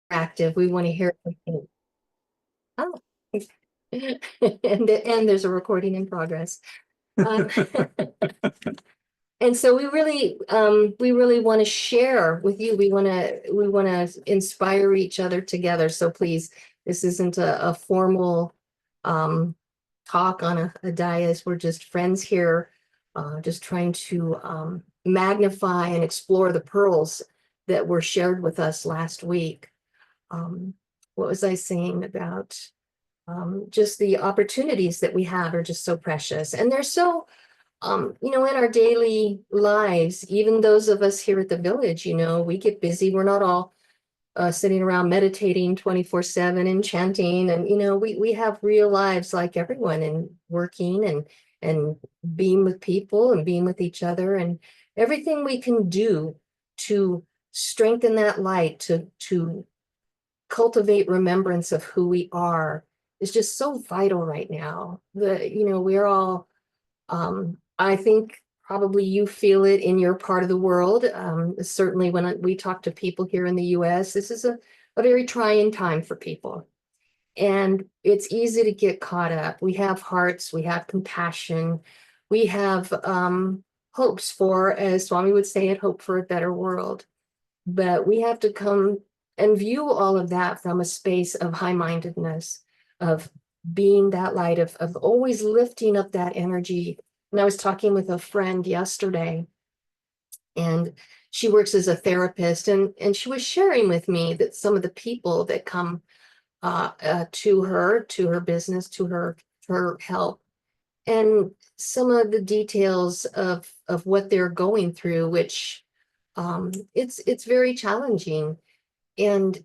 active. We want to hear everything. Oh. And there's a recording in progress. Um, and so we really want to share with you. We want to inspire each other together. So please, this isn't a formal talk on a dais. We're just friends here, just trying to magnify and explore the pearls that were shared with us last week. What was I saying about just the opportunities that we have are just so precious, and they're so in our daily lives, even those of us here at the village, we get busy. We're not all sitting around meditating 24/7 and chanting, and we have real lives like everyone, and working and being with people and being with each other, and everything we can do to strengthen that light, to cultivate remembrance of who we are, is just so vital right now. We're all, I think probably you feel it in your part of the world. Certainly when we talk to people here in the US, this is a very trying time for people. And it's easy to get caught up. We have hearts, we have compassion, we have hopes for, as Swami would say it, hope for a better world. But we have to come and view all of that from a space of high-mindedness, of being that light, of always lifting up that energy. And I was talking with a friend yesterday, and she works as a therapist, and she was sharing with me that some of the people that come to her business, to her help, and some of the details of what they're going through, which it's very challenging. And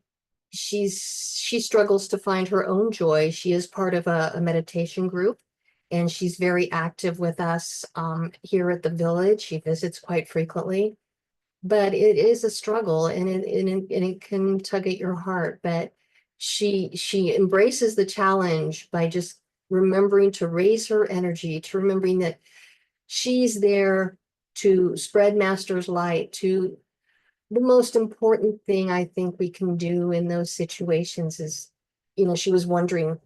she struggles to find her own joy. She is part of a meditation group, and she's very active with us here at the village. She visits quite frequently, but it is a struggle, and it can tug at your heart. But she embraces the challenge by just remembering to raise her energy, to remembering that she's there to spread Master's light. To the most important thing I think we can do in those situations is, she was wondering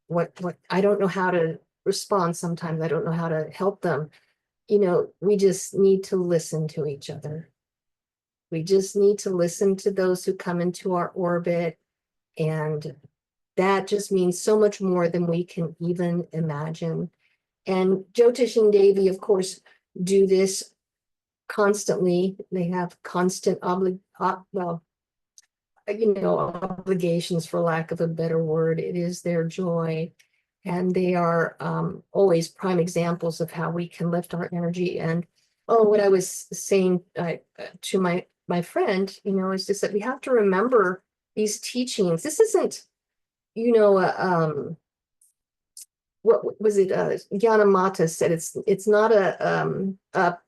what I don't know how to respond sometimes. I don't know how to help them. We just need to listen to each other. We just need to listen to those who come into our orbit. And that just means so much more than we can even imagine. And Jyotish and Devi, of course, do this constantly. They have constant obligations, for lack of a better word. It is their joy. And they are always prime examples of how we can lift our energy. And what I was saying to my friend, is just that we have to remember these teachings. This isn't, what was it? Gyanamata said it's not a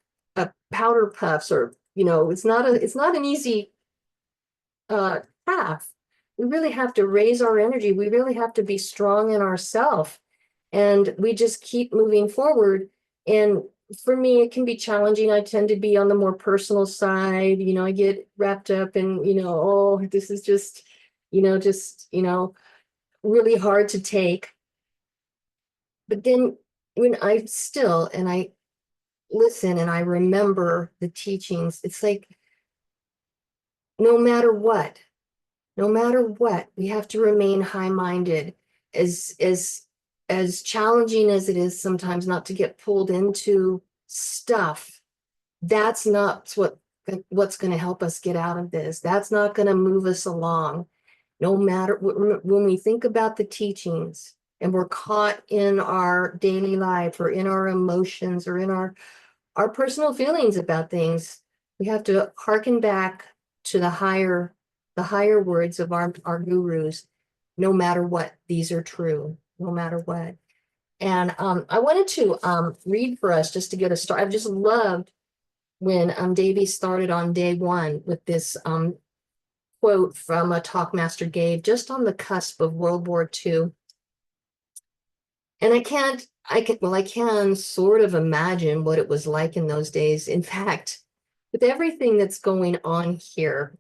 powder puffs, or it's not an easy path. We really have to raise our energy. We really have to be strong in ourselves, and we just keep moving forward. And for me, it can be challenging. I tend to be on the more personal side. I get wrapped up in, this is just really hard to take. But then when I listen and I remember the teachings, it's like, no matter what, we have to remain high-minded. As challenging as it is sometimes not to get pulled into stuff, that's not what's going to help us get out of this. That's not going to move us along. No matter when we think about the teachings and we're caught in our daily life, or in our emotions, or in our personal feelings about things, we have to hearken back to the higher words of our gurus. No matter what, these are true, no matter what. And I wanted to read for us, just to get a start. I've just loved when Davy started on day one with this quote from a talk Master gave just on the cusp of World War II. And I can sort of imagine what it was like in those days. In fact, with everything that's going on here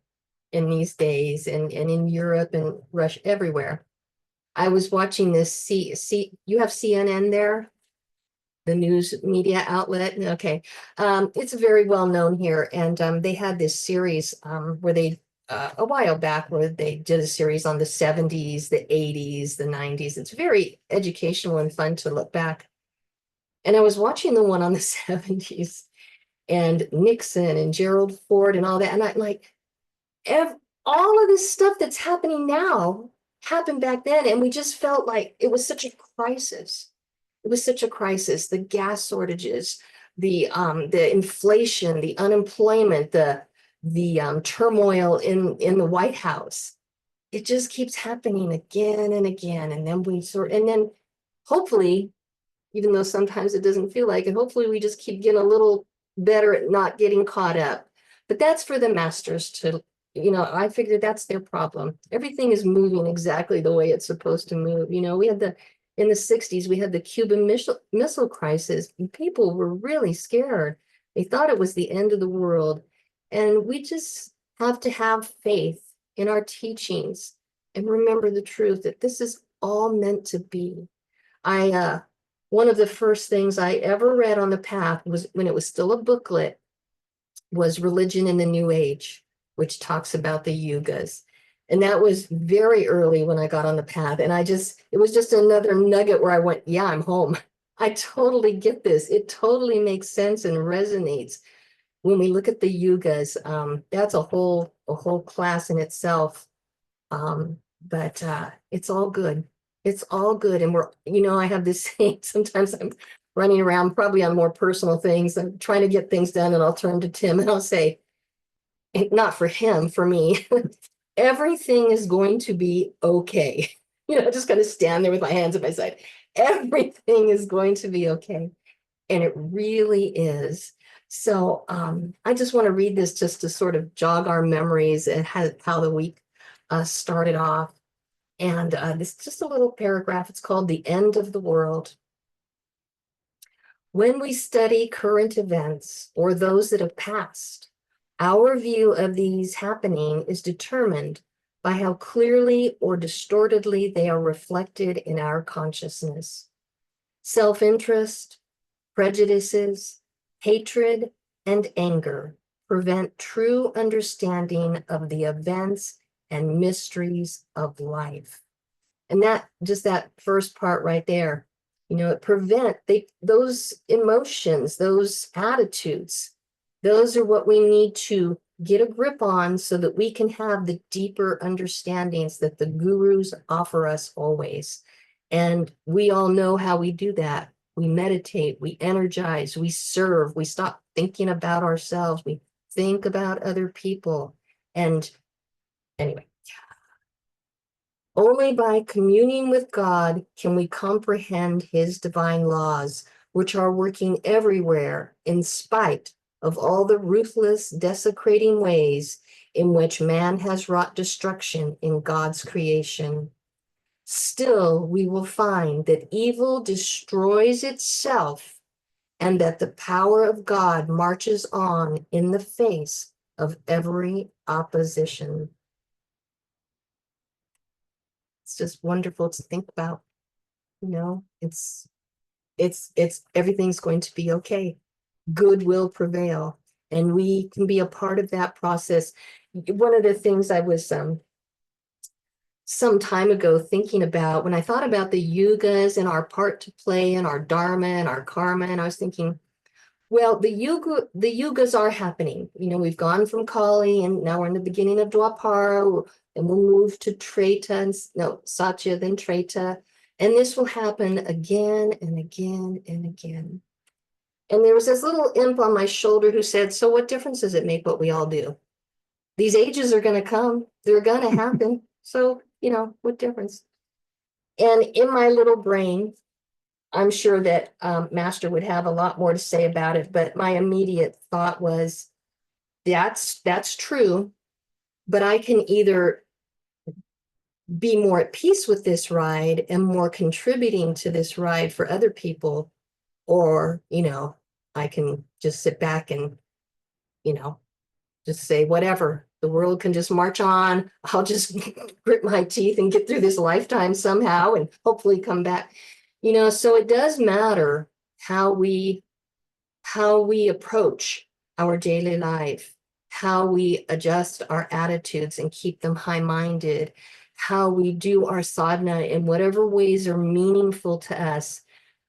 in these days, and in Europe and Russia, everywhere. I was watching this, you have CNN there, the news media outlet. Okay. It's very well known here. And they had this series where they, a while back, where they did a series on the 70s, the 80s, the 90s. It's very educational and fun to look back. And I was watching the one on the 70s and Nixon and Gerald Ford and all that. And I'm like, all of this stuff that's happening now happened back then. And we just felt like it was such a crisis. It was such a crisis. The gas shortages, the inflation, the unemployment, the turmoil in the White House. It just keeps happening again and again. And then hopefully, even though sometimes it doesn't feel like it, hopefully we just keep getting a little better at not getting caught up. But that's for the masters to, I figured that's their problem. Everything is moving exactly the way it's supposed to move. We had in the 60s, we had the Cuban missile crisis, and people were really scared. They thought it was the end of the world. And we just have to have faith in our teachings and remember the truth that this is all meant to be. One of the first things I ever read on the path was, when it was still a booklet, was Religion in the New Age, which talks about the yugas. And that was very early when I got on the path. And it was just another nugget where I went, yeah, I'm home. I totally get this. It totally makes sense and resonates. When we look at the yugas, that's a whole class in itself. But it's all good. It's all good. And I have this saying, sometimes I'm running around probably on more personal things. I'm trying to get things done, and I'll turn to Tim and I'll say, not for him, for me, everything is going to be okay. Just kind of stand there with my hands at my side. Everything is going to be okay. And it really is. So I just want to read this just to sort of jog our memories and how the week started off. And this is just a little paragraph. It's called The End of the World. When we study current events or those that have passed, our view of these happening is determined by how clearly or distortedly they are reflected in our consciousness. Self-interest, prejudices, hatred, and anger prevent true understanding of the events and mysteries of life. And that first part right there, those emotions, those attitudes, those are what we need to get a grip on so that we can have the deeper understandings that the gurus offer us always. And we all know how we do that. We meditate, we energize, we serve, we stop thinking about ourselves, we think about other people. And anyway, only by communing with God can we comprehend his divine laws, which are working everywhere in spite of all the ruthless, desecrating ways in which man has wrought destruction in God's creation. Still, we will find that evil destroys itself and that the power of God marches on in the face of every opposition. It's just wonderful to think about. It's everything's going to be okay. Good will prevail, and we can be a part of that process. One of the things I was some time ago thinking about, when I thought about the yugas and our part to play and our dharma and our karma, and I was thinking, well, the yugas are happening. We've gone from Kali, and now we're in the beginning of Dwapara, and we'll move to Treta, Satya, then Treta, and this will happen again and again and again. And there was this little imp on my shoulder who said, so what difference does it make what we all do? These ages are going to come. They're going to happen. So, what difference? And in my little brain, I'm sure that Master would have a lot more to say about it, but my immediate thought was, that's true, but I can either be more at peace with this ride and more contributing to this ride for other people, or, I can just sit back and, just say whatever, the world can just march on. I'll just grit my teeth and get through this lifetime somehow and hopefully come back. So it does matter how we approach our daily life, how we adjust our attitudes and keep them high-minded, how we do our sadhana in whatever ways are meaningful to us.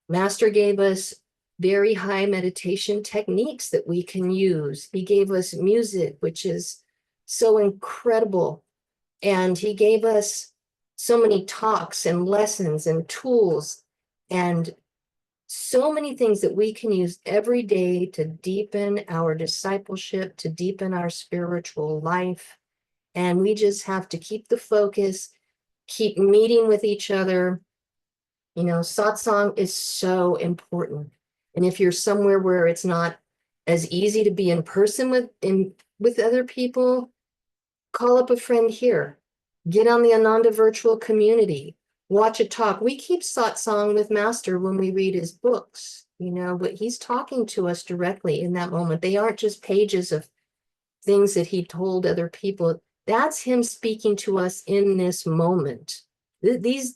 Master gave us very high meditation techniques that we can use. He gave us music, which is so incredible. And he gave us so many talks and lessons and tools and so many things that we can use every day to deepen our discipleship, to deepen our spiritual life. And we just have to keep the focus, keep meeting with each other. Satsang is so important. And if you're somewhere where it's not as easy to be in person with other people, call up a friend here. Get on the Ananda virtual community. Watch a talk. We keep satsang with Master when we read his books, but he's talking to us directly in that moment. They aren't just pages of things that he told other people. That's him speaking to us in this moment. These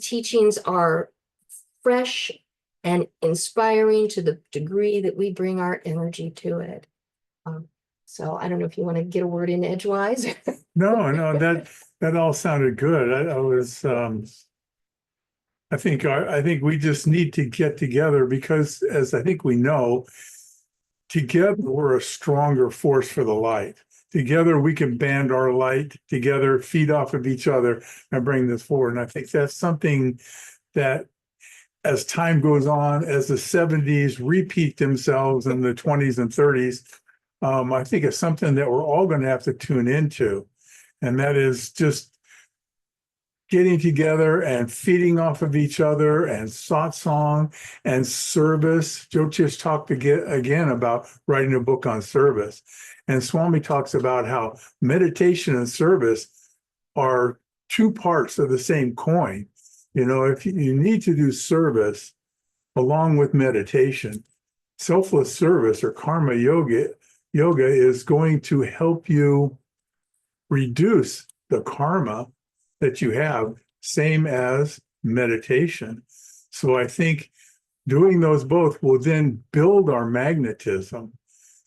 teachings are fresh and inspiring to the degree that we bring our energy to it. So I don't know if you want to get a word in edgewise. No, that all sounded good. I think we just need to get together because, as I think we know, together we're a stronger force for the light. Together we can band our light together, feed off of each other, and bring this forward. And I think that's something that, as time goes on, as the 70s repeat themselves in the 20s and 30s, I think it's something that we're all going to have to tune into. And that is just getting together and feeding off of each other and satsang and service. Jyotish talked again about writing a book on service. And Swami talks about how meditation and service are two parts of the same coin. If you need to do service along with meditation, selfless service or karma yoga is going to help you reduce the karma that you have, same as meditation. So I think doing those both will then build our magnetism.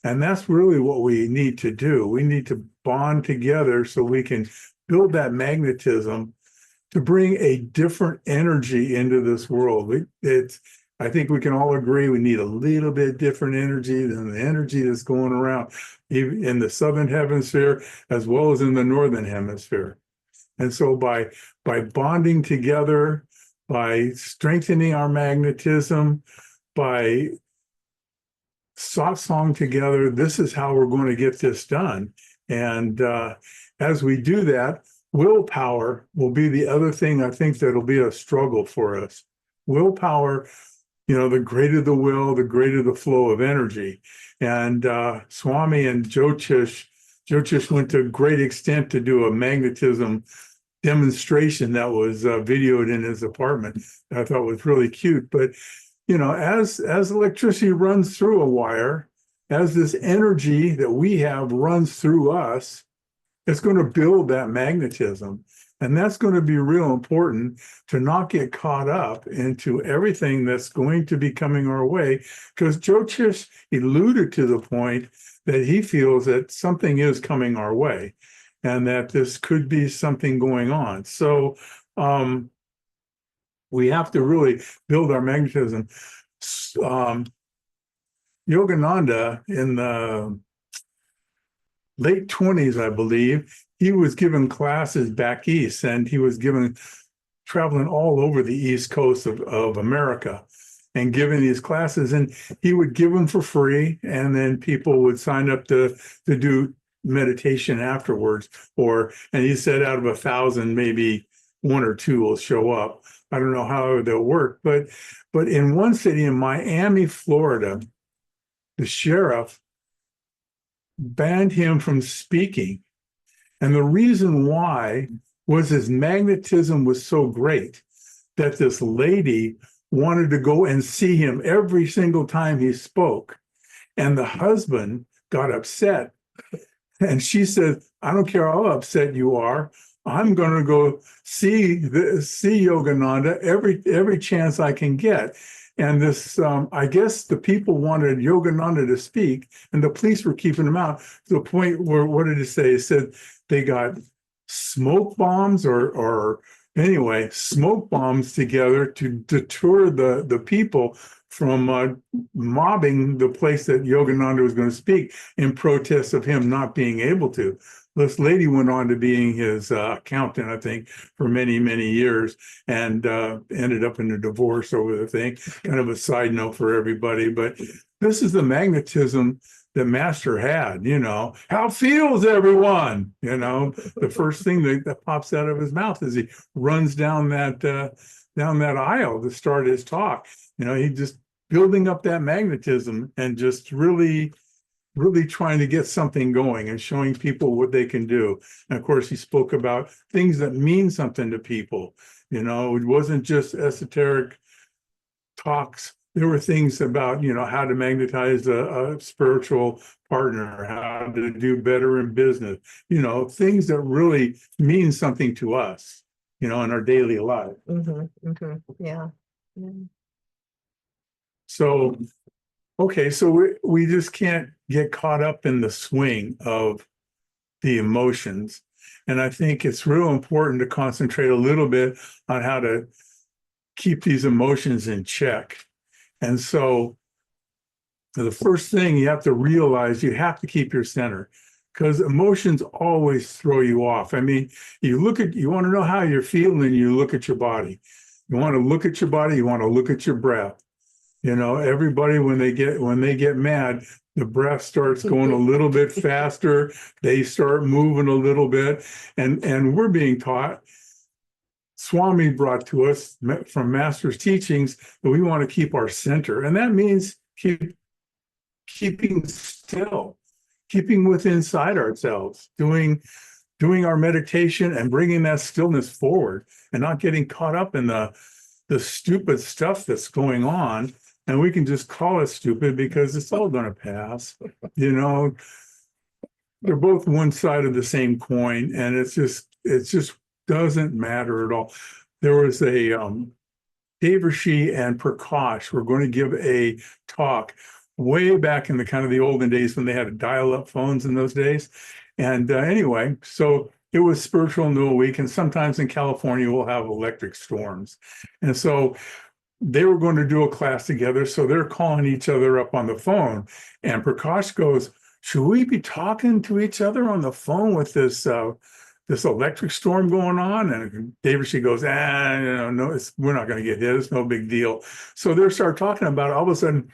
And that's really what we need to do. We need to bond together so we can build that magnetism to bring a different energy into this world. I think we can all agree we need a little bit different energy than the energy that's going around even in the southern hemisphere as well as in the northern hemisphere. And so by bonding together, by strengthening our magnetism, by satsang together, this is how we're going to get this done. And as we do that, willpower will be the other thing I think that'll be a struggle for us. Willpower, the greater the will, the greater the flow of energy. And Swami and Jyotish went to a great extent to do a magnetism demonstration that was videoed in his apartment. I thought was really cute. But, as electricity runs through a wire, as this energy that we have runs through us, it's going to build that magnetism. And that's going to be real important to not get caught up into everything that's going to be coming our way, because Jyotish alluded to the point that he feels that something is coming our way and that this could be something going on. So we have to really build our magnetism. Yogananda in the late 20s, I believe, he was given classes back east, and he was traveling all over the East Coast of America and giving these classes, and he would give them for free, and then people would sign up to do meditation afterwards. And he said out of 1,000, maybe 1 or 2 will show up. I don't know how they'll work, but in one city in Miami, Florida, the sheriff banned him from speaking. And the reason why was his magnetism was so great that this lady wanted to go and see him every single time he spoke. And the husband got upset And she said, I don't care how upset you are. I'm going to go see Yogananda every chance I can get. And this, I guess the people wanted Yogananda to speak, and the police were keeping him out to the point where, what did it say? It said they got smoke bombs or anyway, smoke bombs together to deter the people from mobbing the place that Yogananda was going to speak in protest of him not being able to. This lady went on to being his accountant, I think, for many, many years, and ended up in a divorce over the thing. Kind of a side note for everybody, but this is the magnetism that Master had, How feels everyone? The first thing that pops out of his mouth as he runs down that aisle to start his talk. He just building up that magnetism and just really trying to get something going and showing people what they can do. And of course, he spoke about things that mean something to people. It wasn't just esoteric talks. There were things about, how to magnetize a spiritual partner, how to do better in business, things that really mean something to us, in our daily life. Yeah. So, okay, so we just can't get caught up in the swing of the emotions. And I think it's real important to concentrate a little bit on how to keep these emotions in check. And so the first thing you have to realize, you have to keep your center, because emotions always throw you off. I mean, you want to know how you're feeling, you look at your body. You want to look at your body, you want to look at your breath. Everybody, when they get mad, the breath starts going a little bit faster. They start moving a little bit. And we're being taught, Swami brought to us from Master's teachings, that we want to keep our center. And that means keeping still, keeping within inside ourselves, doing our meditation and bringing that stillness forward and not getting caught up in the stupid stuff that's going on. And we can just call it stupid because it's all going to pass. They're both one side of the same coin, and it just doesn't matter at all. There was a Devarshi and Prakash were going to give a talk way back in the kind of the olden days when they had dial-up phones in those days. And anyway, so it was Spiritual New Week, and sometimes in California we'll have electric storms. And so they were going to do a class together, so they're calling each other up on the phone. And Prakash goes, should we be talking to each other on the phone with this electric storm going on? And Devarshi goes, no, we're not going to get hit. It's no big deal. So they start talking about it. All of a sudden,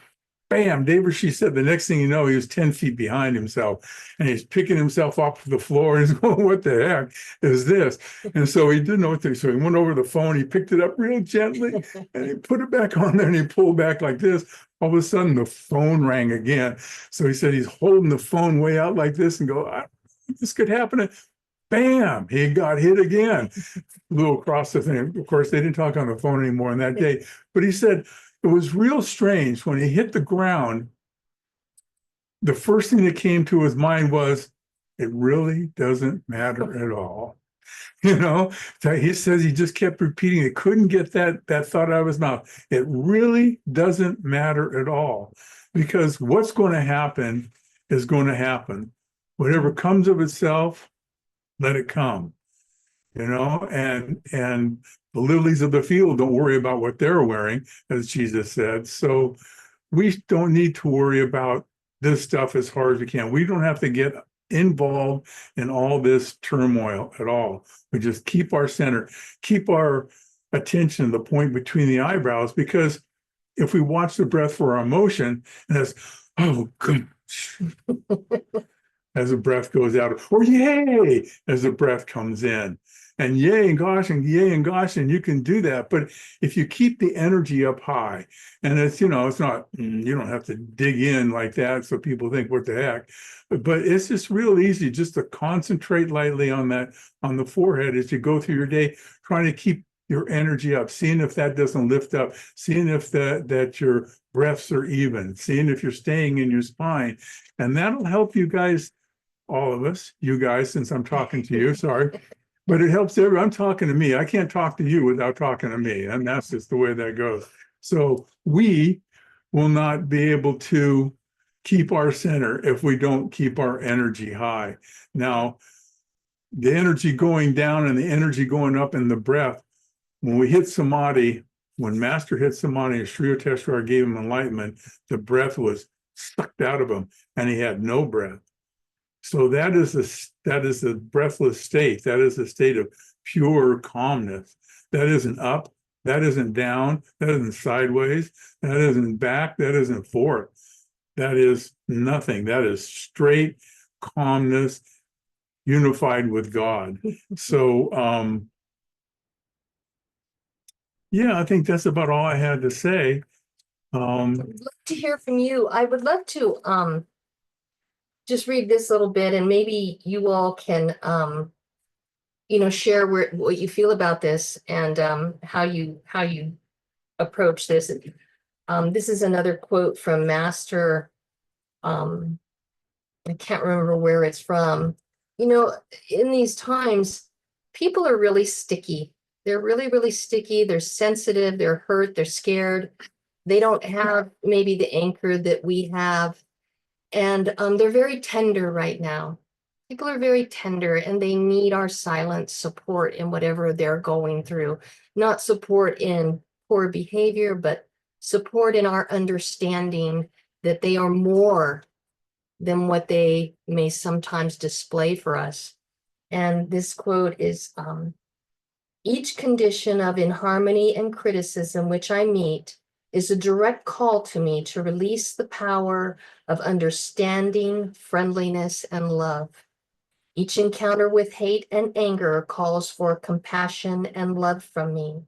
bam, Devarshi said the next thing you know, he was 10 feet behind himself, and he's picking himself off the floor. He's going, what the heck is this? And so he didn't know what to do. So he went over the phone, he picked it up real gently, and he put it back on there, and he pulled back like this. All of a sudden, the phone rang again. So he said he's holding the phone way out like this and go, this could happen. Bam, he got hit again. Flew across the thing. Of course, they didn't talk on the phone anymore on that day. But he said, it was real strange when he hit the ground. The first thing that came to his mind was, it really doesn't matter at all. He says he just kept repeating it, couldn't get that thought out of his mouth. It really doesn't matter at all, because what's going to happen is going to happen. Whatever comes of itself, let it come. And the lilies of the field don't worry about what they're wearing, as Jesus said. So we don't need to worry about this stuff as hard as we can. We don't have to get involved in all this turmoil at all. We just keep our center, keep our attention, the point between the eyebrows, because if we watch the breath for our emotion, and it's, oh, gosh, as the breath goes out, or yay, as the breath comes in. And yay and gosh, and yay and gosh, and you can do that. But if you keep the energy up high, and it's not, you don't have to dig in like that so people think, what the heck? But it's just real easy just to concentrate lightly on the forehead as you go through your day, trying to keep your energy up, seeing if that doesn't lift up, seeing if that your breaths are even, seeing if you're staying in your spine. And that'll help you guys all of us, you guys, since I'm talking to you, sorry. But it helps I'm talking to me. I can't talk to you without talking to me. And that's just the way that goes. So we will not be able to keep our center if we don't keep our energy high. Now, the energy going down and the energy going up in the breath, when we hit samadhi, when Master hit samadhi and Sri Yukteswar gave him enlightenment, the breath was sucked out of him and he had no breath. So that is the breathless state. That is a state of pure calmness. That isn't up. That isn't down. That isn't sideways. That isn't back. That isn't forth. That is nothing. That is straight calmness, unified with God. So, yeah, I think that's about all I had to say. I'd love to hear from you. I would love to just read this little bit, and maybe you all can share what you feel about this and how you approach this. This is another quote from Master. I can't remember where it's from. In these times, people are really sticky. They're really, really sticky. They're sensitive. They're hurt. They're scared. They don't have maybe the anchor that we have. And they're very tender right now. People are very tender and they need our silent support in whatever they're going through. Not support in poor behavior, but support in our understanding that they are more than what they may sometimes display for us. And this quote is, each condition of inharmony and criticism which I meet is a direct call to me to release the power of understanding, friendliness, and love. Each encounter with hate and anger calls for compassion and love from me.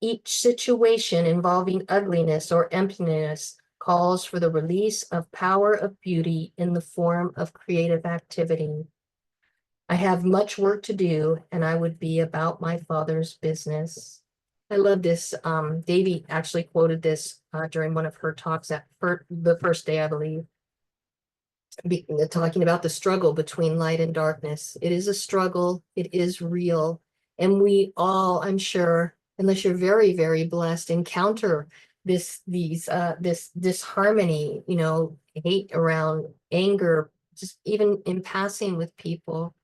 Each situation involving ugliness or emptiness calls for the release of power of beauty in the form of creative activity. I have much work to do, and I would be about my Father's business. I love this. Devi actually quoted this during one of her talks the first day, I believe, talking about the struggle between light and darkness. It is a struggle. It is real. And we all, I'm sure, unless you're very, very blessed, encounter this disharmony, hate around anger, just even in passing with people.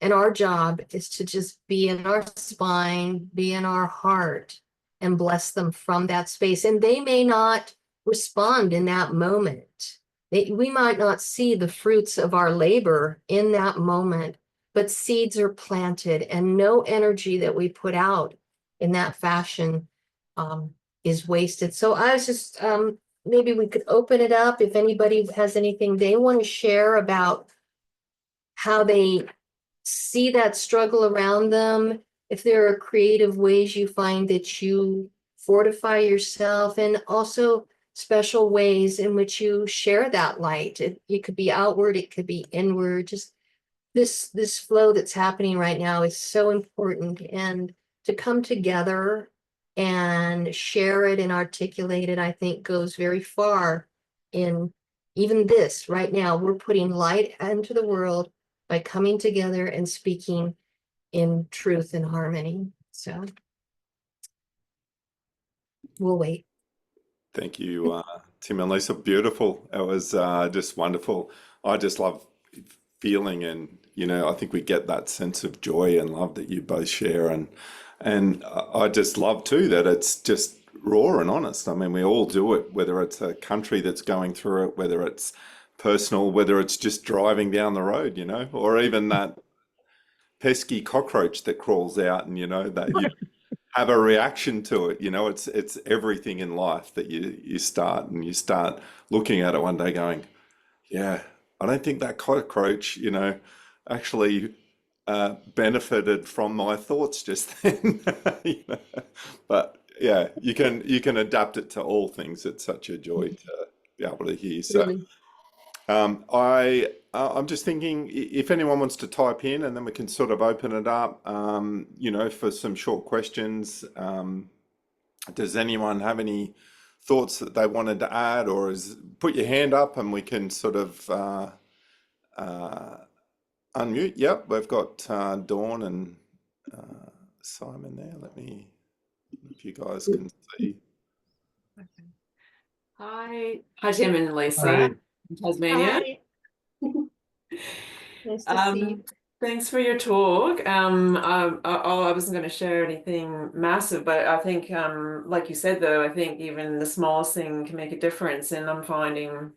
And our job is to just be in our spine, be in our heart, and bless them from that space. And they may not respond in that moment. We might not see the fruits of our labor in that moment, but seeds are planted, and no energy that we put out in that fashion is wasted. So I was just, maybe we could open it up if anybody has anything they want to share about how they see that struggle around them, if there are creative ways you find that you fortify yourself, and also special ways in which you share that light. It could be outward, it could be inward. Just this flow that's happening right now is so important, and to come together and share it and articulate it, I think goes very far in even this right now. We're putting light into the world by coming together and speaking in truth and harmony. So we'll wait. Thank you, Tim and Lisa. Beautiful. It was just wonderful. I just love feeling, and I think we get that sense of joy and love that you both share, and I just love too that it's just raw and honest. I mean, we all do it, whether it's a country that's going through it, whether it's personal, whether it's just driving down the road, or even that pesky cockroach that crawls out, and that you have a reaction to it. It's everything in life that you start looking at it one day going, yeah, I don't think that cockroach, actually benefited from my thoughts just then. But yeah, you can adapt it to all things. It's such a joy to be able to hear. So Really. I'm just thinking if anyone wants to type in, and then we can sort of open it up, for some short questions. Does anyone have any thoughts that they wanted to add, or put your hand up and we can sort of unmute. Yep, we've got Dawn and Simon there. Let me, if you guys can see. Hi, Tim and Lisa Hi. in Tasmania. Hi. Nice to see you. Thanks for your talk. I wasn't going to share anything massive, but I think, like you said, though, I think even the smallest thing can make a difference. And I'm finding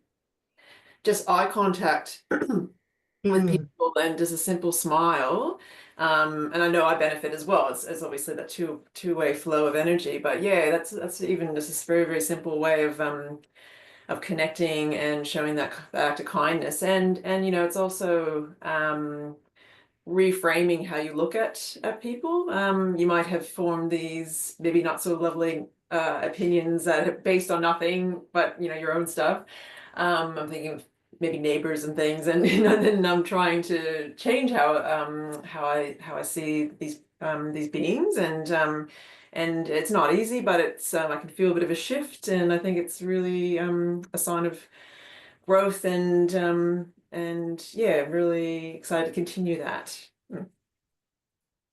just eye contact with people and just a simple smile. And I know I benefit as well. It's obviously that two-way flow of energy. But yeah, that's even just a very, very simple way of connecting and showing that act of kindness. And you know, it's also reframing how you look at people. You might have formed these maybe not so lovely opinions that are based on nothing but, you know, your own stuff. I'm thinking of maybe neighbors and things, and you know, then I'm trying to change how I see these beings, and it's not easy, but it's I can feel a bit of a shift, and I think it's really a sign of growth, and yeah, really excited to continue that.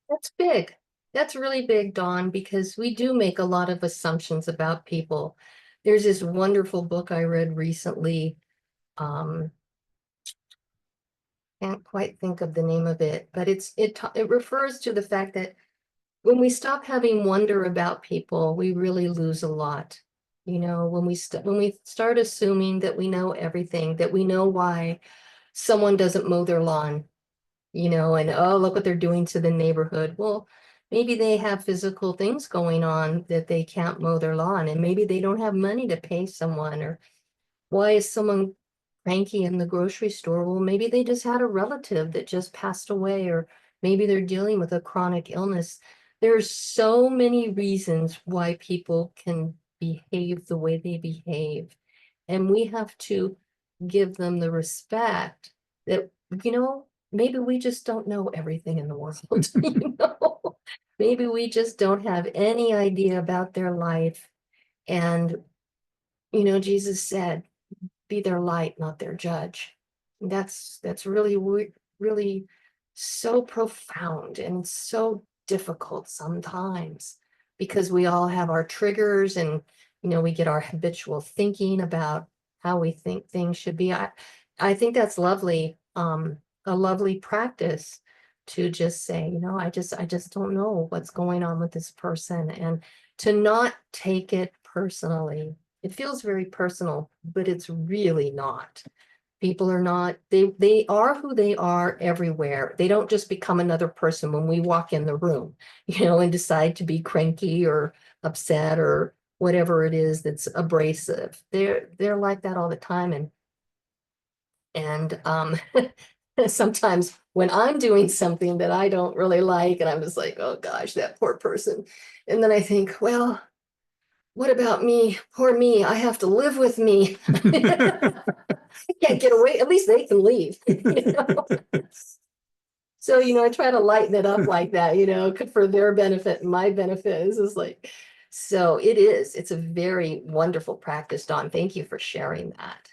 That's big. That's really big, Dawn, because we do make a lot of assumptions about people. There's this wonderful book I read recently. Can't quite think of the name of it, but it refers to the fact that when we stop having wonder about people, we really lose a lot. You know, when we start assuming that we know everything, that we know why someone doesn't mow their lawn, you know, and oh, look what they're doing to the neighborhood. Well, maybe they have physical things going on that they can't mow their lawn, and maybe they don't have money to pay someone. Or why is someone cranky in the grocery store? Well, maybe they just had a relative that just passed away, or maybe they're dealing with a chronic illness. There's so many reasons why people can behave the way they behave, and we have to give them the respect that, you know, maybe we just don't know everything in the world. You know, maybe we just don't have any idea about their life. And, you know, Jesus said, be their light, not their judge. That's really, really so profound and so difficult sometimes, because we all have our triggers, and, you know, we get our habitual thinking about how we think things should be. I think that's lovely, a lovely practice to just say, you know, I just don't know what's going on with this person, and to not take it personally. It feels very personal, but it's really not. People are not, they are who they are everywhere. They don't just become another person when we walk in the room, you know, and decide to be cranky or upset or whatever it is that's abrasive. They're like that all the time. And sometimes when I'm doing something that I don't really like, and I'm just like, oh gosh, that poor person. And then I think, well, what about me? Poor me. I have to live with me. I can't get away. At least they can leave. You know? So, you know, I try to lighten it up like that, you know, for their benefit and my benefit. This is like, so it's a very wonderful practice, Dawn. Thank you for sharing that.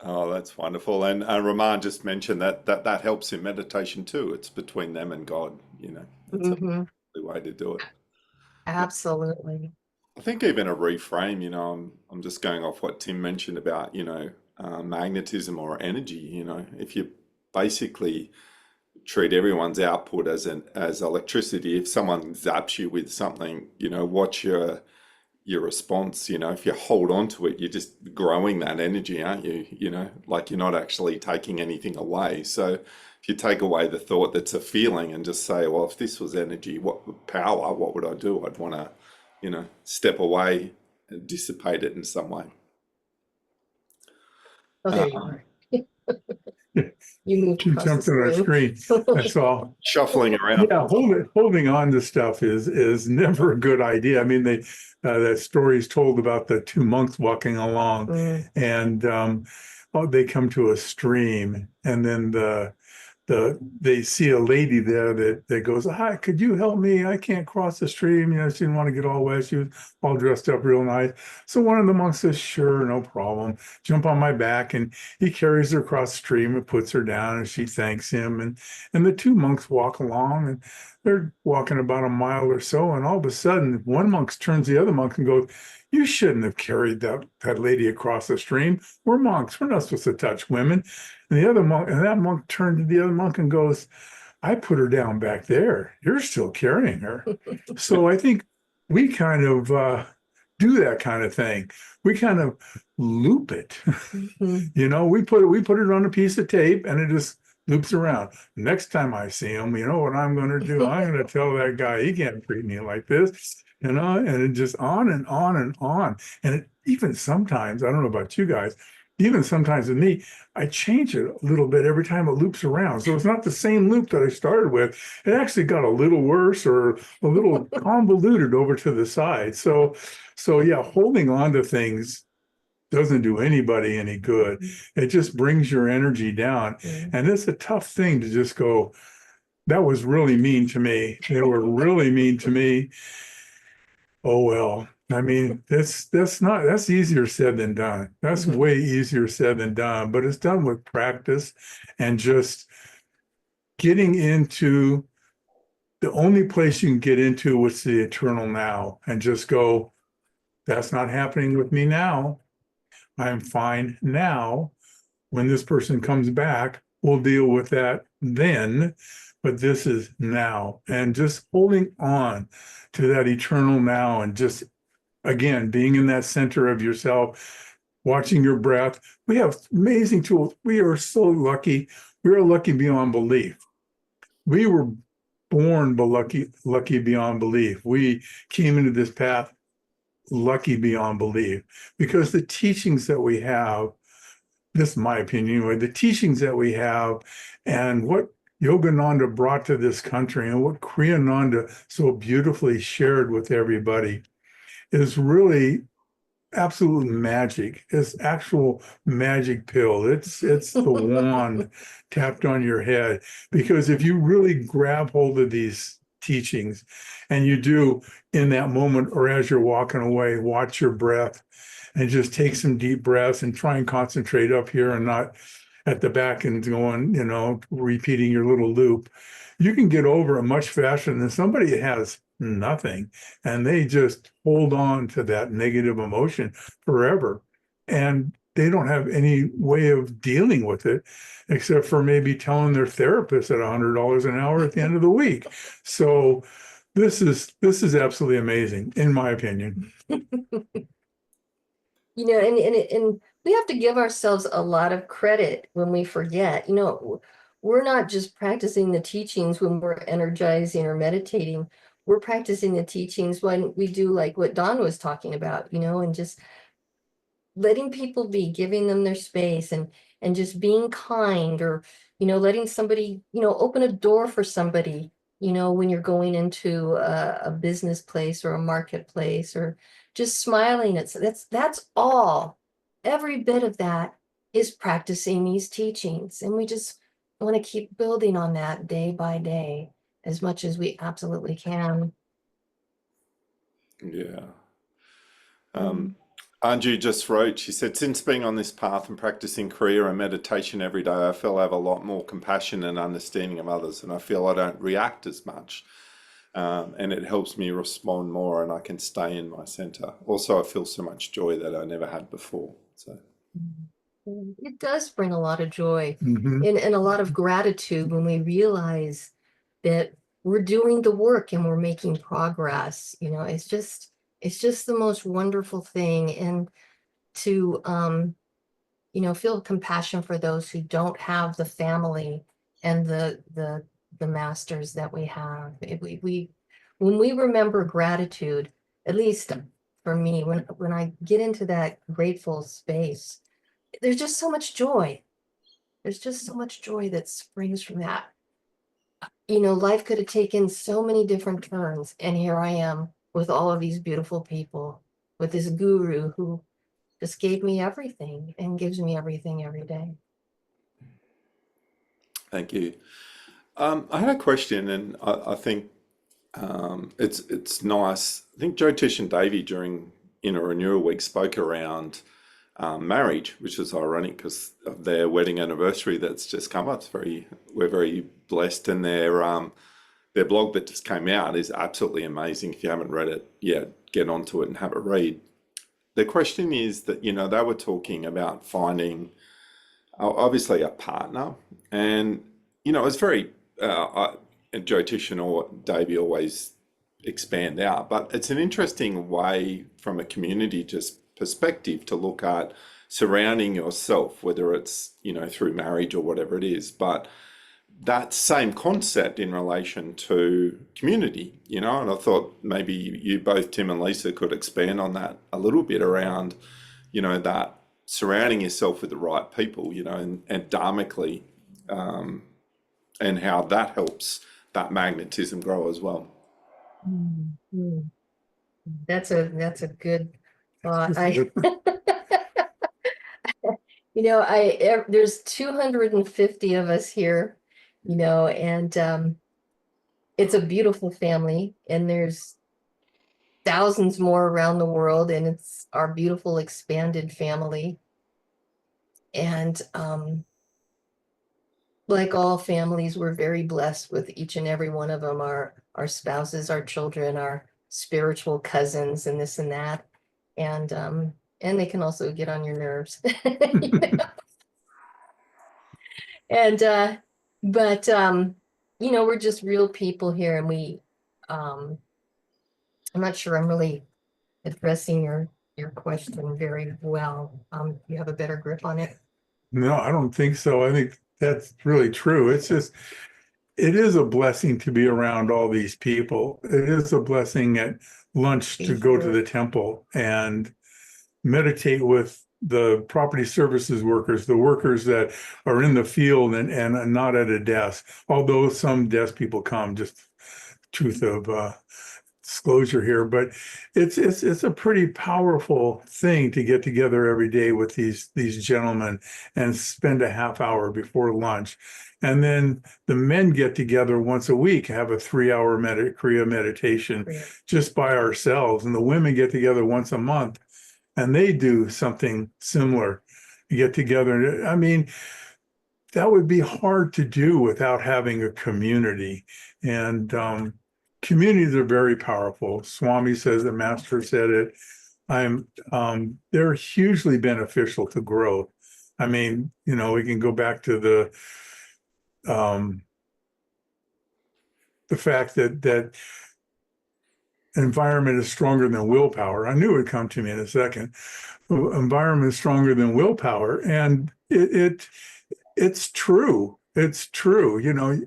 Oh, that's wonderful. And Raman just mentioned that helps in meditation too. It's between them and God, you know. That's a lovely way to do it. Absolutely. I think even a reframe, you know, I'm just going off what Tim mentioned about, you know, magnetism or energy. You know, if you basically treat everyone's output as electricity, if someone zaps you with something, you know, watch your response. You know, if you hold on to it, you're just growing that energy, aren't you? You know, like you're not actually taking anything away. So if you take away the thought that's a feeling and just say, well, if this was energy, what power, what would I do? I'd want to, you know, step away and dissipate it in some way. Oh, there you are. You moved She across jumped the on our screen. That's all. Shuffling around. Yeah, holding on to stuff is never a good idea. I mean, the stories told about the two monks walking along, and they come to a stream, and then the they see a lady there that goes, "Hi, could you help me? I can't cross the stream." She didn't want to get all wet. She was all dressed up real nice. So one of the monks says, "Sure, no problem. Jump on my back." And he carries her across the stream and puts her down, and she thanks him. And the two monks walk along, and they're walking about a mile or so. And all of a sudden, one monk turns to the other monk and goes, "You shouldn't have carried that lady across the stream. We're monks. We're not supposed to touch women." And that monk turned to the other monk and goes, "I put her down back there. You're still carrying her." So I think we kind of do that kind of thing. We kind of loop it. We put it on a piece of tape, and it just loops around. Next time I see him, you know what I'm going to do? I'm going to tell that guy he can't treat me like this. And it just on and on and on. And even sometimes, I don't know about you guys, even sometimes with me, I change it a little bit every time it loops around. So it's not the same loop that I started with. It actually got a little worse or a little convoluted over to the side. So yeah, holding on to things doesn't do anybody any good. It just brings your energy down. And it's a tough thing to just go, "That was really mean to me. They were really mean to me. Oh, well." I mean, that's easier said than done. That's way easier said than done, but it's done with practice and just getting into the only place you can get into what's the eternal now, and just go, "That's not happening with me now. I'm fine now. When this person comes back, we'll deal with that then, but this is now." And just holding on to that eternal now, and just, again, being in that center of yourself, watching your breath. We have amazing tools. We are so lucky. We are lucky beyond belief. We were born lucky beyond belief. We came into this path lucky beyond belief, because the teachings that we have, this is my opinion anyway, the teachings that we have and what Yogananda brought to this country and what Kriyananda so beautifully shared with everybody is really absolute magic. It's actual magic pill. It's the wand tapped on your head. Because if you really grab hold of these teachings, and you do in that moment or as you're walking away, watch your breath and just take some deep breaths and try and concentrate up here and not at the back and going, repeating your little loop, you can get over it much faster than somebody that has nothing, and they just hold on to that negative emotion forever, and they don't have any way of dealing with it except for maybe telling their therapist at $100 an hour at the end of the week. So this is absolutely amazing, in my opinion. And we have to give ourselves a lot of credit when we forget. We're not just practicing the teachings when we're energizing or meditating. We're practicing the teachings when we do like what Don was talking about, and just letting people be, giving them their space, and just being kind, or, letting somebody, open a door for somebody, when you're going into a business place or a marketplace, or just smiling. That's all. Every bit of that is practicing these teachings. And we just want to keep building on that day by day as much as we absolutely can. Yeah. Anju just wrote, she said, "Since being on this path and practicing Kriya and meditation every day, I feel I have a lot more compassion and understanding of others, and I feel I don't react as much. And it helps me respond more, and I can stay in my center. Also, I feel so much joy that I never had before." So it does bring a lot of joy Mhm. and a lot of gratitude when we realize that we're doing the work and we're making progress. It's just the most wonderful thing. And to feel compassion for those who don't have the family and the masters that we have. When we remember gratitude, at least for me, when I get into that grateful space, there's just so much joy. There's just so much joy that springs from that. Life could have taken so many different turns, and here I am with all of these beautiful people, with this guru who just gave me everything and gives me everything every day. Thank you. I had a question, and I think it's nice. I think Joe Tish and Davey during Inner Renewal Week spoke around marriage, which is ironic because of their wedding anniversary that's just come up. We're very blessed, and their blog that just came out is absolutely amazing. If you haven't read it yet, get onto it and have a read. The question is that, they were talking about finding obviously a partner, and it's very and Joe Tish and Davey always expand out, but it's an interesting way from a community just perspective to look at surrounding yourself, whether it's through marriage or whatever it is, but that same concept in relation to community, and I thought maybe you both, Tim and Lisa, could expand on that a little bit around that surrounding yourself with the right people, and dharmically, and how that helps that magnetism grow as well. Mhm. That's a good thought. There's 250 of us here, and it's a beautiful family, and there's thousands more around the world, and it's our beautiful expanded family. And like all families, we're very blessed with each and every one of them, our spouses, our children, our spiritual cousins, and this and that. And they can also get on your nerves. And but we're just real people here, and I'm not sure I'm really addressing your question very well. You have a better grip on it? No, I don't think so. I think that's really true. It's just, it is a blessing to be around all these people. It is a blessing at lunch to go to the temple and meditate with the property services workers, the workers that are in the field and not at a desk. Although some desk people come, just truth of disclosure here, but it's a pretty powerful thing to get together every day with these gentlemen and spend a half hour before lunch. And then the men get together once a week, have a 3-hour Kriya meditation just by ourselves. And the women get together once a month and they do something similar. You get together. I mean, that would be hard to do without having a community. And communities are very powerful. Swami says, the master said it. They're hugely beneficial to growth. I mean, we can go back to the fact that environment is stronger than willpower. I knew it would come to me in a second. Environment is stronger than willpower, and it's true. It's true.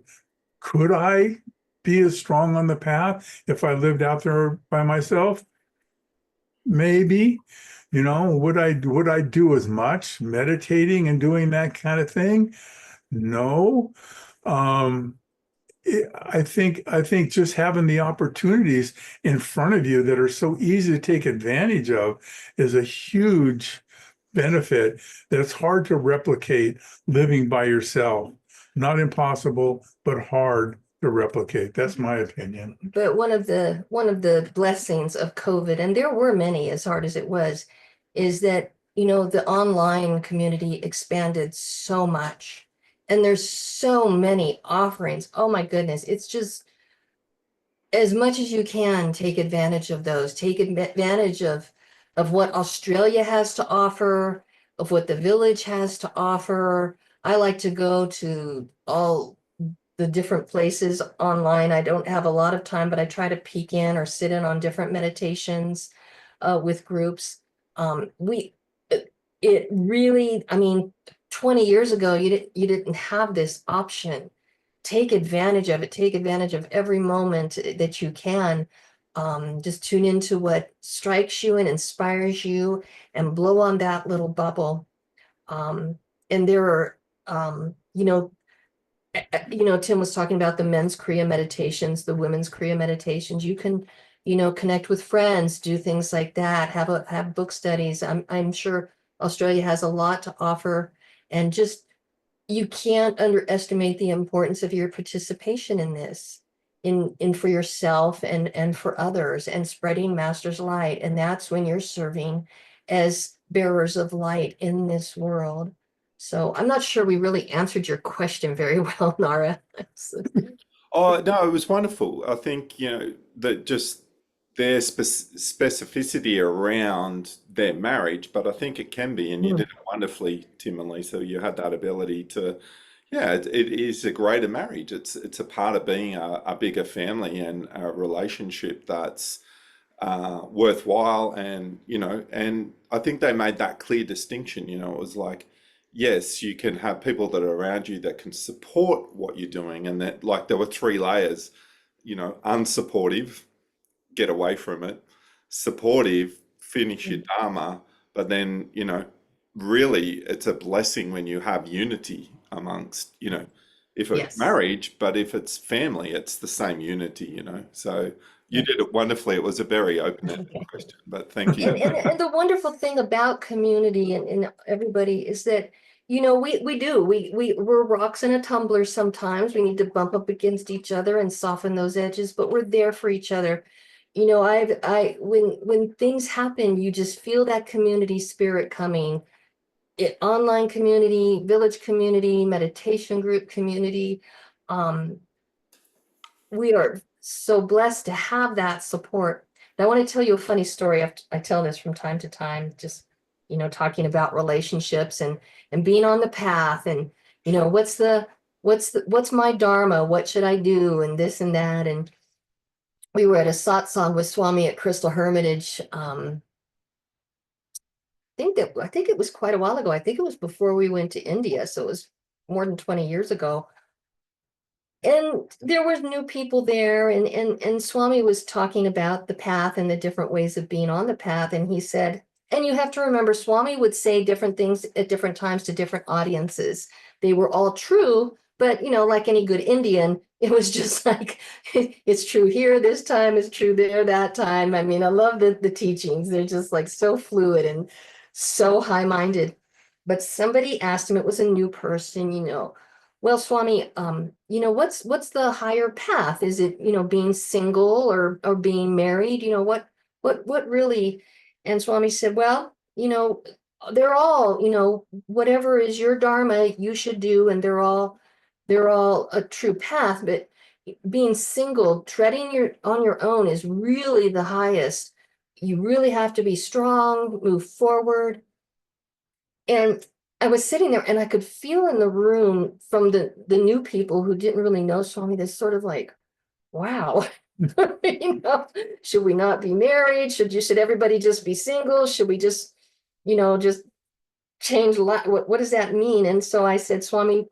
Could I be as strong on the path if I lived out there by myself? Maybe. Would I do as much meditating and doing that kind of thing? No. I think just having the opportunities in front of you that are so easy to take advantage of is a huge benefit that's hard to replicate living by yourself. Not impossible, but hard to replicate. That's my opinion. But one of the blessings of COVID, and there were many, as hard as it was, is that the online community expanded so much. And there's so many offerings. Oh my goodness. It's just, as much as you can, take advantage of those. Take advantage of what Australia has to offer, of what the village has to offer. I like to go to all the different places online. I don't have a lot of time, but I try to peek in or sit in on different meditations with groups. It really, 20 years ago, you didn't have this option. Take advantage of it. Take advantage of every moment that you can. Just tune into what strikes you and inspires you, and blow on that little bubble. And there are, Tim was talking about the men's Kriya meditations, the women's Kriya meditations. You can, connect with friends, do things like that. Have book studies. I'm sure Australia has a lot to offer. And just you can't underestimate the importance of your participation in this, in for yourself and for others, and spreading Master's light. And that's when you're serving as bearers of light in this world. So I'm not sure we really answered your question very well, Nara. Oh, no, it was wonderful. I think, that just their specificity around their marriage, but I think it can be, and you did it wonderfully, Tim and Lisa. You had that ability to, yeah, it is a greater marriage. It's a part of being a bigger family and a relationship that's worthwhile, and I think they made that clear distinction. It was like, yes, you can have people that are around you that can support what you're doing, and that, like, there were three layers, unsupportive, get away from it, supportive, finish your dharma, but then, really it's a blessing when you have unity amongst, if it's Yes. marriage, but if it's family, it's the same unity, so you did it wonderfully. It was a very open-ended question, but thank you. And the wonderful thing about community and everybody is that, we're rocks in a tumbler sometimes. We need to bump up against each other and soften those edges, but we're there for each other. When things happen, you just feel that community spirit coming. Online community, village community, meditation group community. We are so blessed to have that support. And I want to tell you a funny story. I tell this from time to time, just, talking about relationships and being on the path, and, what's my dharma? What should I do? And this and that. And we were at a satsang with Swami at Crystal Hermitage. I think it was quite a while ago. I think it was before we went to India. So it was more than 20 years ago. And there was new people there, and Swami was talking about the path and the different ways of being on the path. And he said, and you have to remember, Swami would say different things at different times to different audiences. They were all true, but like any good Indian, it was just like, it's true here this time, it's true there that time. I mean, I love the teachings. They're just like so fluid and so high-minded. But somebody asked him, it was a new person, well, Swami, what's the higher path? Is it, being single or being married? What really? And Swami said, well, they're all, whatever is your dharma, you should do, and they're all a true path. But being single, treading on your own is really the highest. You really have to be strong, move forward. And I was sitting there and I could feel in the room from the new people who didn't really know Swami, this sort of like, wow, should we not be married? Should everybody just be single? Should we just, just change what does that mean? And so I said, Swami,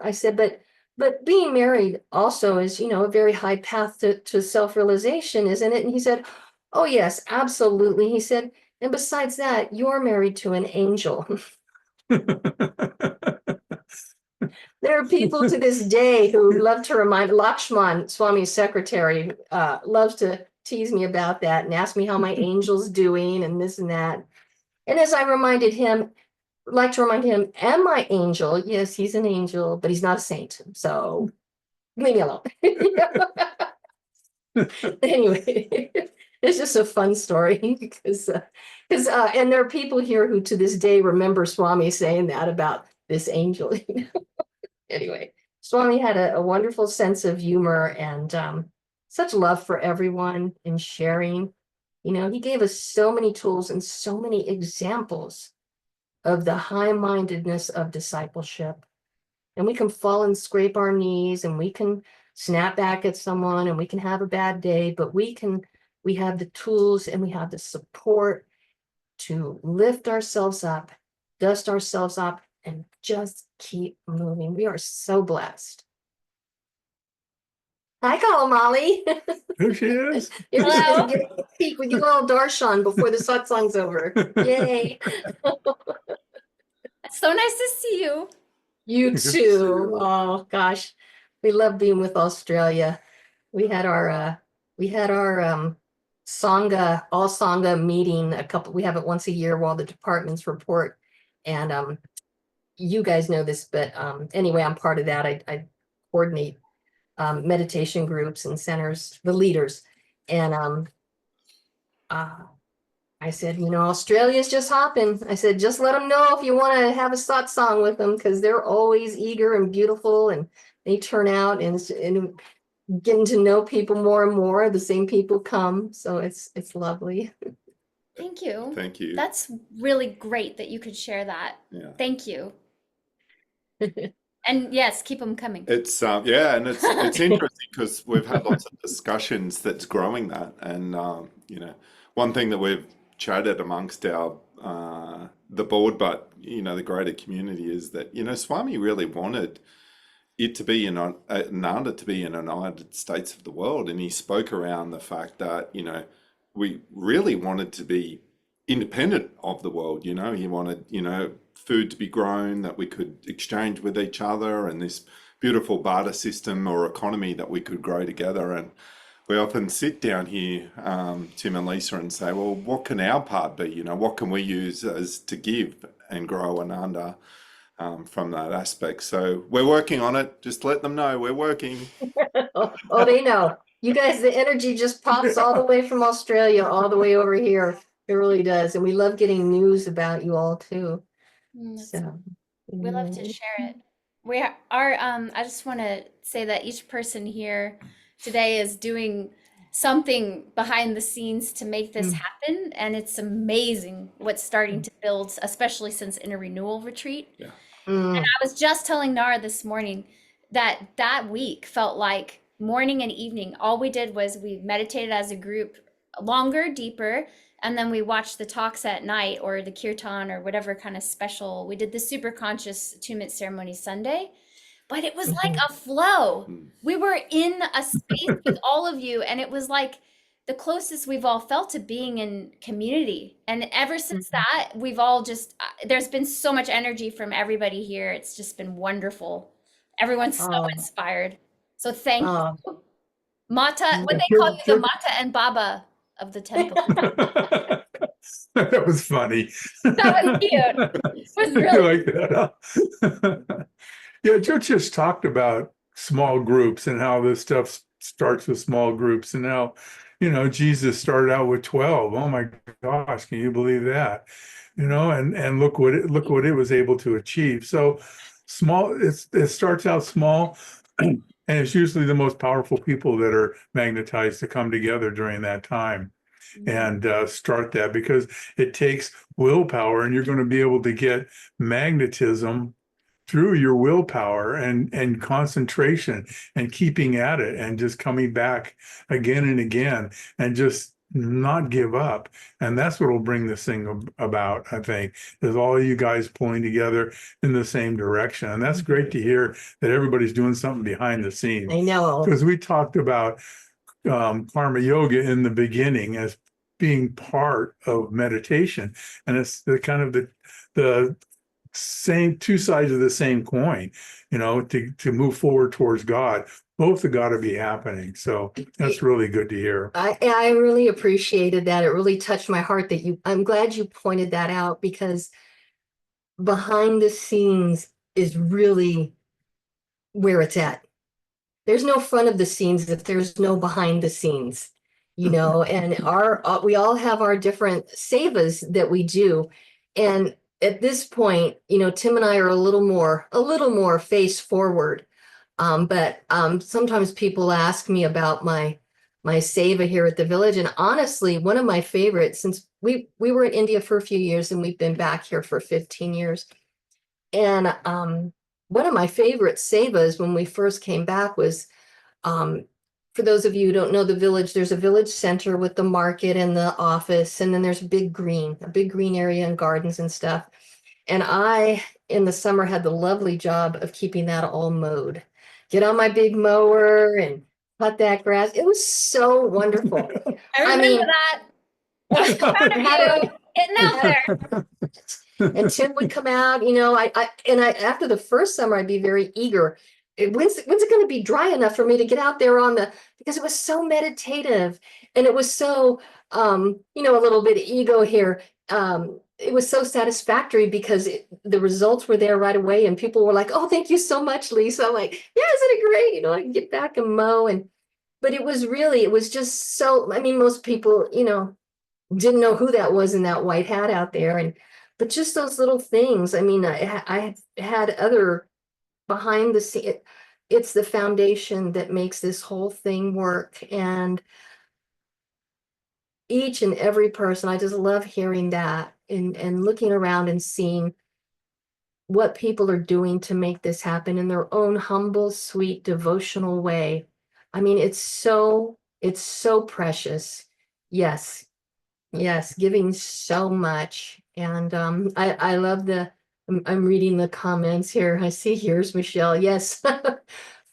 but being married also is, a very high path to self-realization, isn't it? And he said, oh yes, absolutely. He said, and besides that, you're married to an angel. There are people to this day who love to remind, Lakshman, Swami's secretary, loves to tease me about that and ask me how my angel's doing and this and that. And as I like to remind him, am my angel? Yes, he's an angel, but he's not a saint. So leave me alone. Anyway, it's just a fun story because and there are people here who to this day remember Swami saying that about this angel. Anyway, Swami had a wonderful sense of humor and such love for everyone and sharing. He gave us so many tools and so many examples of the high-mindedness of discipleship. And we can fall and scrape our knees, and we can snap back at someone, and we can have a bad day, but we have the tools and we have the support to lift ourselves up, dust ourselves up, and just keep moving. We are so blessed. Hi, Kalamali. There she is. Hello. Peek with you all darshan before the satsang's over. Yay. It's so nice to see you. You Good to see too. you. Oh gosh, we love being with Australia. We had our Sangha, all Sangha meeting we have it once a year while the departments report. And you guys know this, but anyway, I'm part of that. I coordinate meditation groups and centers, the leaders. And I said, Australia's just hopping. I said, just let them know if you want to have a satsang with them, because they're always eager and beautiful, and they turn out and getting to know people more and more. The same people come, so it's lovely. Thank you. Thank you. That's really great that you could share that. Yeah. Thank you. And yes, keep them coming. It's yeah, and it's interesting because we've had lots of discussions that's growing that, and one thing that we've chatted amongst our the board, but the greater community, is that Swami really wanted it to be Ananda to be in the United States of the world, and he spoke around the fact that we really wanted to be independent of the world. He wanted food to be grown that we could exchange with each other, and this beautiful barter system or economy that we could grow together. And we often sit down here, Tim and Lisa, and say, well, what can our part be? What can we use as to give and grow Ananda from that aspect? So we're working on it. Just let them know we're working. Oh, they know. You guys, the energy just pops all the way from Australia, all the way over here. It really does. And we love getting news about you all too. So we love to share it. We are I just want to say that each person here today is doing something behind the scenes to make this happen, and it's amazing what's starting to build, especially since Inner Renewal Retreat. Yeah. And I was just telling Nara this morning that week felt like morning and evening. All we did was we meditated as a group, longer, deeper, and then we watched the talks at night, or the kirtan, or whatever kind of special. We did the super conscious 2-minute ceremony Sunday, but it was like a flow. We were in a space with all of you, and it was like the closest we've all felt to being in community. And ever since that, we've all just, there's been so much energy from everybody here. It's just been wonderful. Everyone's so inspired. So thank you. Mata, what they call you, the Mata and Baba of the temple. That was funny. That was cute. It was really like that, huh? Yeah, Joe just talked about small groups and how this stuff starts with small groups, and how Jesus started out with 12. Oh my gosh, can you believe that? And look what it was able to achieve. So small, it starts out small. And it's usually the most powerful people that are magnetized to come together during that time and start that, because it takes willpower, and you're going to be able to get magnetism through your willpower and concentration and keeping at it and just coming back again and again and just not give up. And that's what will bring this thing about, I think, is all of you guys pulling together in the same direction. And that's great to hear that everybody's doing something behind the scenes. I know. Because we talked about karma yoga in the beginning as being part of meditation. And it's the kind of the same two sides of the same coin, to move forward towards God. Both have got to be happening. So that's really good to hear. I really appreciated that. It really touched my heart that I'm glad you pointed that out, because behind the scenes is really where it's at. There's no front of the scenes if there's no behind the scenes, and we all have our different sevas that we do. And at this point, Tim and I are a little more face forward. But sometimes people ask me about my seva here at the village. And honestly, one of my favorites, since we were in India for a few years and we've been back here for 15 years. And one of my favorite sevas when we first came back was, for those of you who don't know the village, there's a village center with the market and the office. And then there's a big green area and gardens and stuff. And I, in the summer, had the lovely job of keeping that all mowed. Get on my big mower and cut that grass. It was so wonderful. I remember that. I'm proud of you. Getting out there. And Tim would come out, after the first summer, I'd be very eager. When's it going to be dry enough for me to get out there because it was so meditative, and it was so, a little bit of ego here. it was so satisfactory because the results were there right away, and people were like, "Oh, thank you so much, Lisa." I'm like, "Yeah, isn't it great? You know, I can get back and mow." And but it was just so. I mean, most people, didn't know who that was in that white hat out there, but just those little things. I mean, I had other behind the scene. It's the foundation that makes this whole thing work, and each and every person, I just love hearing that and looking around and seeing what people are doing to make this happen in their own humble, sweet, devotional way. I mean, it's so precious. Yes, yes, giving so much. And I love I'm reading the comments here. I see here's Michelle. Yes,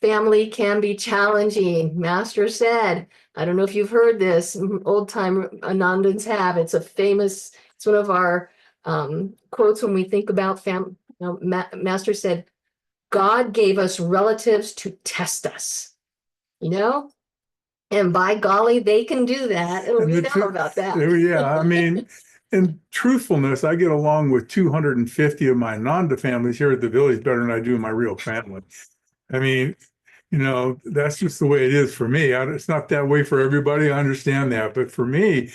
family can be challenging. Master said, I don't know if you've heard this, old time Anandans have. It's one of our quotes when we think about family. Master said, God gave us relatives to test us, and by golly, they can do that. And we know about that. Yeah, I mean, in truthfulness, I get along with 250 of my Ananda families here at the village better than I do my real family. I mean, that's just the way it is for me. It's not that way for everybody. I understand that. But for me,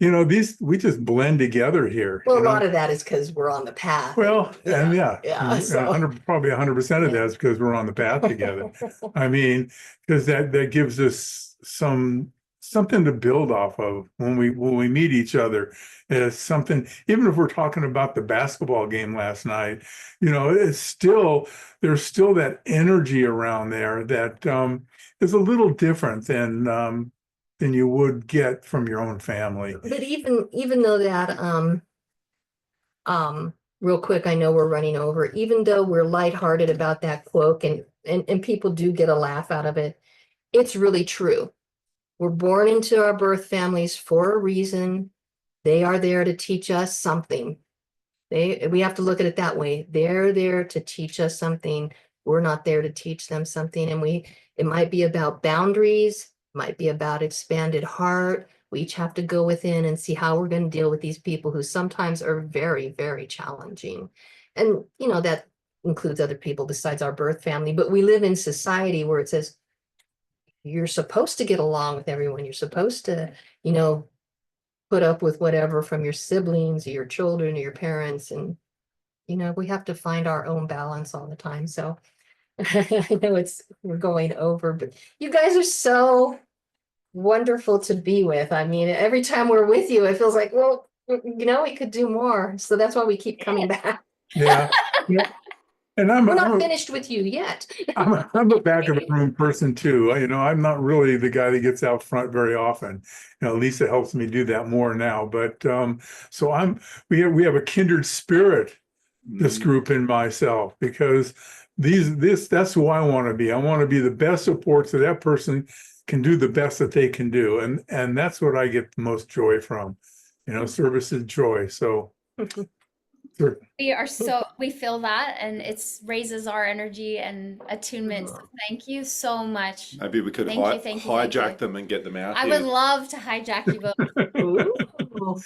we just blend together here. Well, a lot of that is because we're on the path. Well, and so. probably 100% of that is because we're on the path together. I mean, because that gives us something to build off of when we meet each other. It's something, even if we're talking about the basketball game last night, there's still that energy around there that is a little different than you would get from your own family. But even though that real quick, I know we're running over, even though we're lighthearted about that quote and people do get a laugh out of it, it's really true. We're born into our birth families for a reason. They are there to teach us something. We have to look at it that way. They're there to teach us something. We're not there to teach them something. And it might be about boundaries, might be about expanded heart. We each have to go within and see how we're going to deal with these people who sometimes are very, very challenging. And, that includes other people besides our birth family. But we live in society where it says, you're supposed to get along with everyone. You're supposed to, put up with whatever from your siblings or your children or your parents. And, we have to find our own balance all the time. So I know we're going over, but you guys are so wonderful to be with. I mean, every time we're with you, it feels like, well, we could do more. So that's why we keep coming back. Yeah. And we're not finished with you yet. I'm a back of the room person too. I'm not really the guy that gets out front very often. Lisa helps me do that more now. But so we have a kindred spirit, this group and myself, because that's who I want to be. I want to be the best support so that person can do the best that they can do. And that's what I get the most joy from. Service is joy. So sure. We feel that, and it raises our energy and attunement. So thank you so much. Maybe we could hijack them and get them out I here. would love to hijack you both.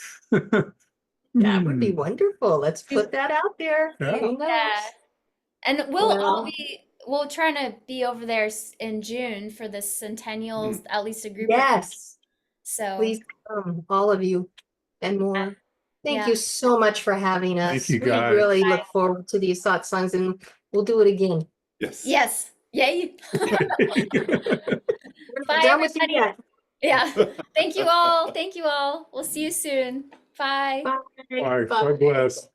That would be wonderful. Let's put that out there. Yeah. And we'll try to be over there in June for the centennials, at least a group. Yes. So please come, all of you and more. Thank you so much for having us. Thank you, guys. We really look forward to these satsangs, and we'll do it again. Yes. Yes. Yay. We're Bye, done with you everybody. yet. Yeah. Thank you all. Thank you all. We'll see you soon. Bye. Bye. Bye. God bless.